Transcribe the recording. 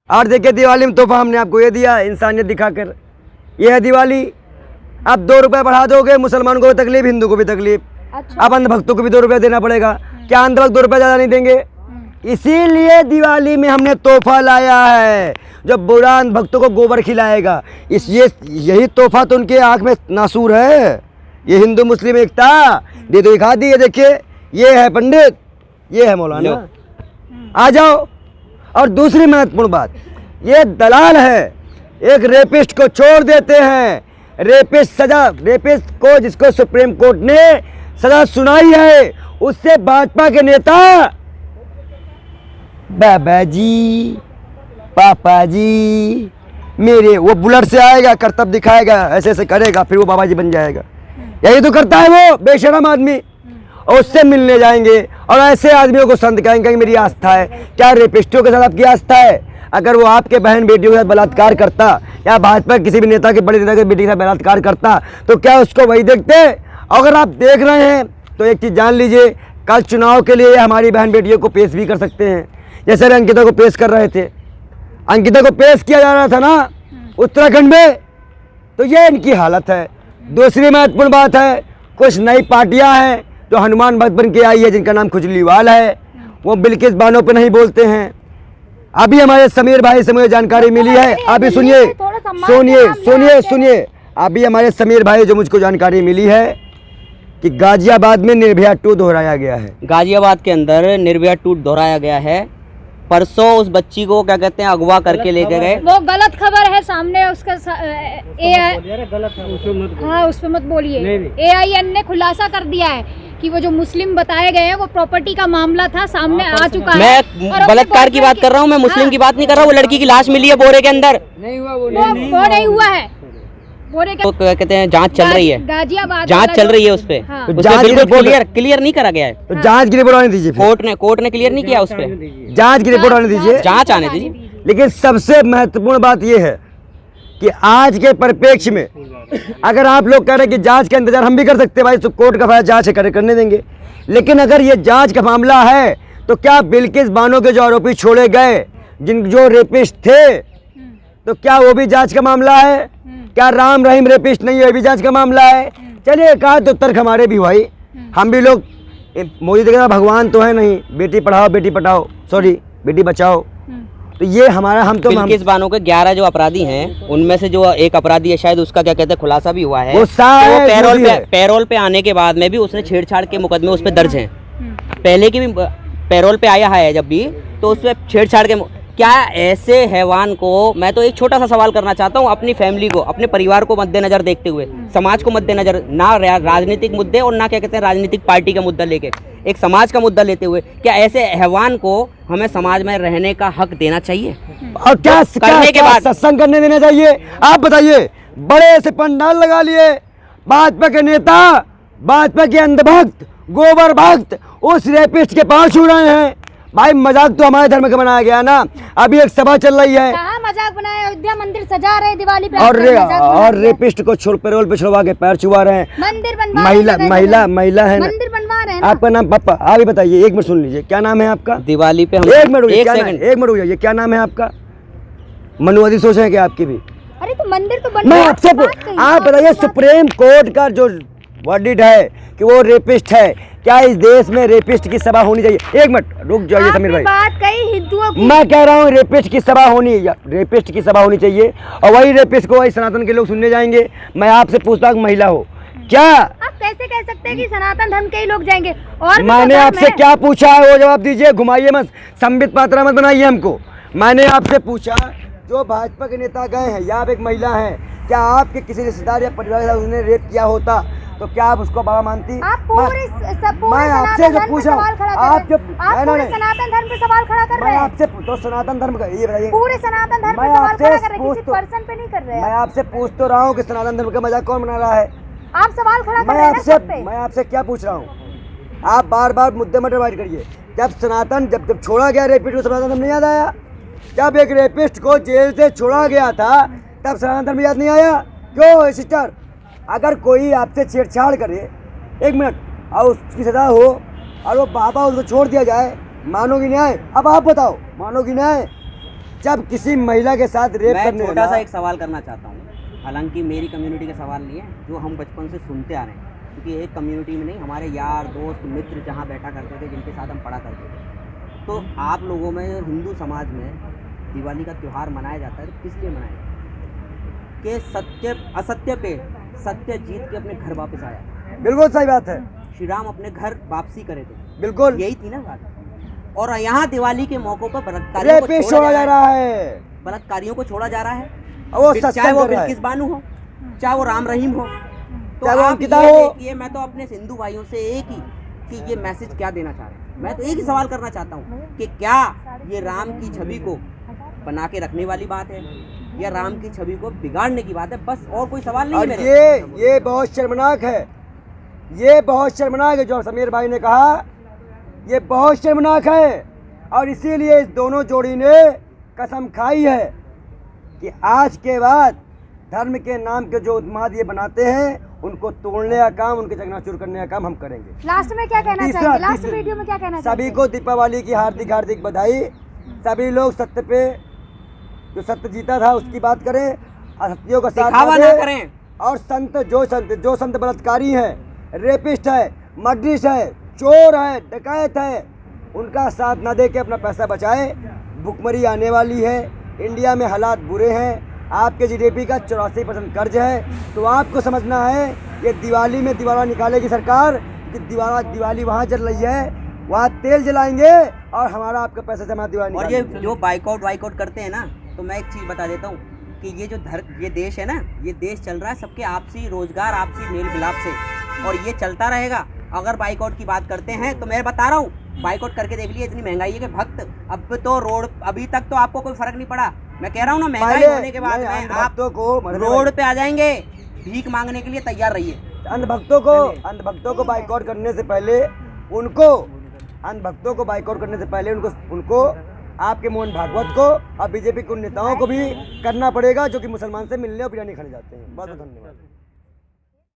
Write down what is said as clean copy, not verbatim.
और देखिए दिवाली में तोहफा हमने आपको ये दिया इंसानियत दिखाकर। ये है दिवाली। अब 2 रुपए बढ़ा दोगे, मुसलमान को भी तकलीफ, हिंदू को भी तकलीफ। अच्छा। अब अंधभक्तों को भी 2 रुपए देना पड़ेगा। क्या अंधभक्त 2 रुपए ज़्यादा नहीं देंगे? इसीलिए दिवाली में हमने तोहफा लाया है जो बुरा अंधभक्तों को गोबर खिलाएगा। इस यही तोहफा तो उनके आँख में नासूर है। ये हिंदू मुस्लिम एकता दे तो दिखा दी है। देखिए ये है पंडित, ये है मौलाना। आ जाओ। और दूसरी महत्वपूर्ण बात, ये दलाल है। एक रेपिस्ट को छोड़ देते हैं। रेपिस्ट को जिसको सुप्रीम कोर्ट ने सजा सुनाई है, उससे भाजपा के नेता बाबा जी, पापा जी मेरे, वो बुलेट से आएगा, करतब दिखाएगा, ऐसे ऐसे करेगा, फिर वो बाबा जी बन जाएगा। यही तो करता है वो बेशरम आदमी। और उससे मिलने जाएंगे और ऐसे आदमियों को संत कहेंगे मेरी आस्था है। क्या रेपिस्टों के साथ आपकी आस्था है? अगर वो आपके बहन बेटियों के साथ बलात्कार करता या भाजपा किसी भी नेता के, बड़े नेता के बेटी के साथ बलात्कार करता, तो क्या उसको वही देखते? अगर आप देख रहे हैं तो एक चीज़ जान लीजिए, कल चुनाव के लिए हमारी बहन बेटियों को पेश भी कर सकते हैं। जैसे अंकिता को पेश कर रहे थे, अंकिता को पेश किया जा रहा था ना उत्तराखंड में, तो ये इनकी हालत है। दूसरी महत्वपूर्ण बात है, कुछ नई पार्टियां हैं जो हनुमान भक्त बन के आई है, जिनका नाम खुजलीवाल है। वो बिल्किस बानो पे नहीं बोलते हैं। अभी हमारे समीर भाई से मुझे जानकारी मिली है, अभी सुनिए सुनिए सुनिए, अभी हमारे समीर भाई जो मुझको जानकारी मिली है कि गाजियाबाद में निर्भया 2 दोहराया गया है। गाजियाबाद के अंदर निर्भया 2 दोहराया गया है। परसों उस बच्ची को क्या कहते हैं अगवा करके लेके गए। वो गलत खबर है सामने उसका। हाँ उस पर मत बोलिए। AIN ने खुलासा कर दिया है कि वो जो मुस्लिम बताए गए हैं वो प्रॉपर्टी का मामला था, सामने आ चुका है। मैं बलात्कार की बात कर रहा हूँ, मैं मुस्लिम की बात नहीं कर रहा हूँ। वो लड़की की लाश मिली है बोरे के अंदर, वो नहीं हुआ है। बोरे तो क्या कहते हैं जांच चल रही है, गाजियाबाद जांच चल रही है उस पे। हाँ। उस पे बिल्कुल क्लियर नहीं करा गया है। तो जांच की रिपोर्ट आने दीजिए। कोर्ट ने क्लियर नहीं किया उस पे। जांच की रिपोर्ट आने दीजिए, जांच आने दीजिए। लेकिन सबसे महत्वपूर्ण बात यह है कि आज के परिप्रेक्ष्य में अगर आप लोग कह रहे हैं कि जांच का इंतजार हम भी कर सकते हैं, भाई तो कोर्ट का फैसला जांच है, करने देंगे। लेकिन अगर ये जांच का मामला है तो क्या बिल्किस बानो के जो आरोपी छोड़े गए, जो रेपिस्ट थे, तो क्या वो भी जांच का मामला है? क्या राम रहीम रेपिस्ट नहीं है, भी जांच का मामला है? चलिए कहा तो तर्क हमारे भी भाई, हम भी लोग मोदी देखा भगवान तो है नहीं, बेटी पढ़ाओ बेटी पढ़ाओ, सॉरी बेटी बचाओ। तो ये हमारा हम तो बिल्किस बानो के 11 जो अपराधी हैं, उनमें से जो एक अपराधी है शायद उसका क्या कहते हैं खुलासा भी हुआ है। वो पैरोल पे आने के बाद में भी उसने छेड़छाड़ के मुकदमे उस पर दर्ज हैं। पहले की भी पैरोल पे आया है जब भी, तो उस पर छेड़छाड़ के। क्या ऐसे हैवान को, मैं तो एक छोटा सा सवाल करना चाहता हूँ अपनी फैमिली को, अपने परिवार को मद्देनजर देखते हुए, समाज को मद्देनजर, ना राजनीतिक मुद्दे और ना क्या कहते हैं राजनीतिक पार्टी का मुद्दा लेके, एक समाज का मुद्दा लेते हुए, क्या ऐसे हैवान को हमें समाज में रहने का हक देना चाहिए? और क्या करने के बाद सत्संग करने देना चाहिए? आप बताइए। बड़े से पंडाल लगा लिए, भाजपा के नेता, भाजपा के अंधभक्त, गोबर भक्त उस रेपिस्ट के पांव छू रहे हैं। भाई मजाक तो हमारे धर्म का बनाया गया ना। अभी एक सभा चल रही है, कहाँ मजाक बनाया? अयोध्या मंदिर सजा रहे दिवाली पे, और रेपिस्ट को पैरोल पे छुड़वा के पैर छुआ रहे हैं। मंदिर बनवा, महिला है, मंदिर बनवा रहे हैं। आपका नाम पापा आप ही बताइए, एक मिनट सुन लीजिए, क्या नाम है आपका? दिवाली पे एक मिनट रुक जाइए, क्या नाम है आपका? मनुवादी सोच है क्या आपकी भी? अरे तो मंदिर तो मैं आपसे आप बताइए, सुप्रीम कोर्ट का जो वर्डिक्ट है कि वो रेपिस्ट है, क्या इस देश में रेपिस्ट की सभा होनी चाहिए? एक मिनट रुक जाइए समीर भाई, बात कई हिंदुओं की, मैं कह रहा हूँ रेपिस्ट की सभा होनी चाहिए, और वही रेपिस्ट को वही सनातन के लोग सुनने जाएंगे। मैं आपसे पूछता हूँ, महिला हो क्या? आप कैसे कह सकते हैं कि सनातन धर्म के ही लोग जाएंगे? और मैंने आपसे क्या पूछा है वो जवाब दीजिए, घुमाइए मत, संबित पात्रा मत बनाइए हमको। मैंने आपसे पूछा, जो भाजपा के नेता गए हैं या आप एक महिला हैं, क्या आपके किसी रिश्तेदार या परिवार के साथ उसने रेप किया होता तो क्या आप उसको बाबा मानती? आप पूरे मैं आपसे जो पूछा, आप जो सनातन धर्म पे सवाल खड़ा कर रहे हैं। मैं आपसे तो सनातन धर्म का ये बताइए, पूरे सनातन धर्म पे सवाल खड़ा कर रहे हैं, किसी पर्सन पे नहीं कर रहे हैं। मैं आपसे पूछ तो रहा हूँ कि सनातन धर्म का मजाक कौन बना रहा है? आप सवाल खड़ा कर रहे हैं सब पे। मैं आपसे क्या पूछ रहा हूँ, आप बार बार मुद्दे मत डिवाइड करिए। जब छोड़ा गया रेपिस्ट को, सनातन धर्म नहीं याद आया? जब एक रेपिस्ट को जेल से छोड़ा गया था तब सनातन धर्म याद नहीं आया? क्यों सिस्टर? अगर कोई आपसे छेड़छाड़ करे, एक मिनट, और उसकी सजा हो और वो बाबा उसको छोड़ दिया जाए, मानोगी न्याय? अब आप बताओ, मानोगी न्याय? जब किसी महिला के साथ रेप मैं करने छोटा सा वाला, एक सवाल करना चाहता हूँ, हालांकि मेरी कम्युनिटी का सवाल नहीं है, जो हम बचपन से सुनते आ रहे हैं, क्योंकि एक कम्युनिटी में नहीं, हमारे यार दोस्त मित्र जहाँ बैठा करते थे, जिनके साथ हम पढ़ा करते थे, तो आप लोगों में हिंदू समाज में दिवाली का त्यौहार मनाया जाता है, तो किस लिए मनाया जाता है? कि सत्य असत्य पे सत्य जीत के अपने घर वापस आया। बिल्कुल सही बात है, श्री राम अपने घर वापसी करे थे, बिल्कुल यही थी ना बात। और यहाँ दिवाली के मौकों पर बलात्कारियों को रेपिस्ट छोड़ा जा रहा है, बलात्कारियों को छोड़ा जा रहा है, और वो चाहे सत्संग वो कर रहा है। बिल्किस बानू हो, चाहे वो राम रहीम हो। तो चाहे वो आप अंकिता ये हो। देखिए, मैं तो अपने हिंदू भाइयों से एक ही कि ये मैसेज क्या देना चाह रहे हैं, मैं तो एक ही सवाल करना चाहता हूँ कि क्या ये राम की छवि को बना के रखने वाली बात है या राम की छवि को बिगाड़ने की बात है? बस और कोई सवाल नहीं और है मेरे। ये बहुत शर्मनाक है, ये बहुत शर्मनाक है जो समीर भाई ने कहा, ये बहुत शर्मनाक है। और इसीलिए इस दोनों जोड़ी ने कसम खाई है कि आज के बाद धर्म के नाम के जो उन्माद ये बनाते हैं, उनको तोड़ने का काम, उनके चकनाचूर करने का काम हम करेंगे। लास्ट में क्या कहना चाहेंगे? लास्ट वीडियो में क्या कहना चाहेंगे? सभी को दीपावली की हार्दिक हार्दिक बधाई। सभी लोग सत्य पे, जो सत्य जीता था उसकी बात करें, असत्यों का साथ दिखावा ना करें। और जो संत बलात्कारी हैं, रेपिस्ट है, मर्डरिस्ट है, चोर है, डकैत है, उनका साथ ना दे के अपना पैसा बचाए। भुखमरी आने वाली है, इंडिया में हालात बुरे हैं, आपके जीडीपी का 84% कर्ज है। तो आपको समझना है ये दिवाली में दिवाला निकालेगी सरकार कि दिवाली वहाँ जल रही है, वहाँ तेल जलाएंगे और हमारा आपका पैसा से हमारा दिवाली और ये निकालेंगे। जो बाइकआउट करते हैं ना, तो मैं एक चीज़ बता देता हूँ कि ये जो ये देश है ना, ये देश चल रहा है सबके आपसी रोजगार, आपसी मेल मिलाप से, और ये चलता रहेगा। अगर बाइकआउट की बात करते हैं तो मैं बता रहा हूँ, बाइकआउट करके देख लिए, इतनी महंगाई है कि भक्त अब तो रोड, अभी तक तो आपको कोई फर्क नहीं पड़ा। मैं कह रहा हूँ ना, महंगाई होने के बाद में आप रोड पे आ जाएंगे, भीख मांगने के लिए तैयार रहिए। अंधभक्तों को बाइकआउट करने से पहले उनको आपके मोहन भागवत को और बीजेपी के नेताओं को भी करना पड़ेगा, जो कि मुसलमान से मिलने और बिरयानी खाने जाते हैं। बहुत बहुत धन्यवाद।